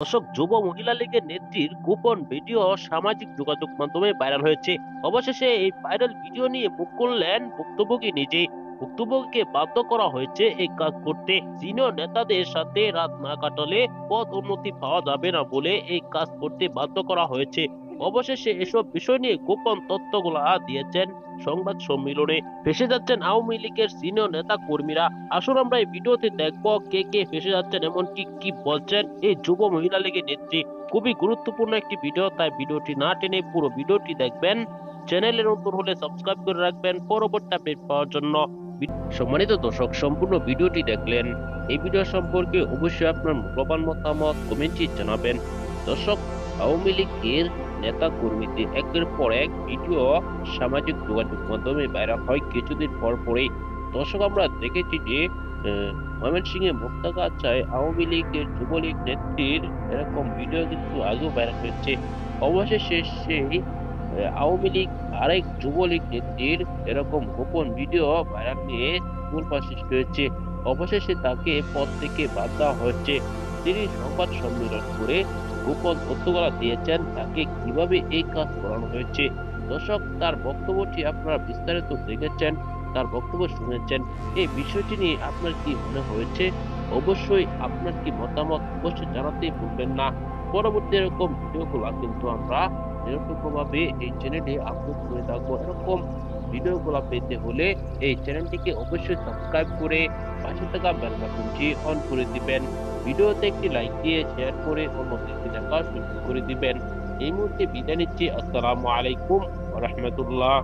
দর্শক, যুব মহিলা লীগের নেত্রীর গোপন ভিডিও সামাজিক যোগাযোগ মাধ্যমে ভাইরাল হয়েছে। অবশেষে এই ভাইরাল ভিডিও নিয়ে মুখ খুললেন ভুক্তভোগী নিজে। ভুক্তভোগীকে বাধ্য করা হয়েছে এই কাজ করতে। সিনিয়র নেতাদের সাথে রাত না কাটালে পদ উন্নতি পাওয়া যাবে না বলে এই কাজ করতে বাধ্য করা হয়েছে। অবশেষে এসব বিষয় নিয়ে গোপন তথ্যগুলা দিয়েছেন সংবাদ সম্মেলনে। ফেসে যাচ্ছেন আওয়ামী লীগের সিনিয়র নেতা কর্মীরা। আসুন আমরা এই ভিডিওতে দেখবো কে কে ফেসে যাচ্ছেন, এমনকি কি বলছেন এই যুব মহিলা লীগের নেত্রী। খুবই গুরুত্বপূর্ণ একটি ভিডিও, তাই ভিডিওটি না টেনে পুরো ভিডিওটি দেখবেন। চ্যানেলে নতুন হলে সাবস্ক্রাইব করে রাখবেন পরবর্তী আপডেট পাওয়ার জন্য। সম্মানিত দর্শক, সম্পূর্ণ ভিডিওটি দেখলেন। এই ভিডিও সম্পর্কে অবশ্যই আপনার মূল্যবান মতামত কমেন্টে জানাবেন। দর্শক, আওয়ামী লীগের নেতা কর্মীদের একের পর এক ভিডিও সামাজিক যোগাযোগ মাধ্যমে ভাইরাল হয় কিছুদিন পর পরেই। দর্শক, আমরা দেখেছি যে ময়মনসিংহে মুক্তাগাছায় আওয়ামী লীগের যুবলীগ নেত্রীর এরকম ভিডিও কিন্তু আগেও ভাইরাল হয়েছে। অবশেষে সেই আওয়ামী লীগ আরেক যুবলীগ নেত্রীর এরকম গোপন ভিডিও ভাইরাল নিয়ে তোলপাড় সৃষ্টি হয়েছে। অবশেষে তাকে পদ থেকে বাদ দেওয়া হয়েছে। তিনি সংবাদ সম্মেলন করে গোপন তথ্যগুলো দিয়েছেন তাকে কিভাবে এই কাজ করানো হয়েছে। দর্শক, তার বক্তব্যটি আপনারা বিস্তারিত দেখেছেন, তার বক্তব্য শুনেছেন। এই বিষয়টি নিয়ে আপনার কি মনে হয়েছে? অবশ্যই আপনার কি মতামত অবশ্যই জানাতেই ভুলবেন না। পরবর্তী এরকম ভিডিওগুলো কিন্তু আমরা নিরপেক্ষভাবে এই চ্যানেলে আপলোড করে থাকবো। এরকম ভিডিওগুলো পেতে হলে এই চ্যানেলটিকে অবশ্যই সাবস্ক্রাইব করে পাশে থাকা বেল বাটনটি অন করে দিবেন। ভিডিওতে একটি লাইক দিয়ে শেয়ার করে অন্যদেরকে দেখার সুযোগ করে দিবেন। এই মুহূর্তে বিদায় নিচ্ছি। আসসালামু আলাইকুম ওয়া রাহমাতুল্লাহ।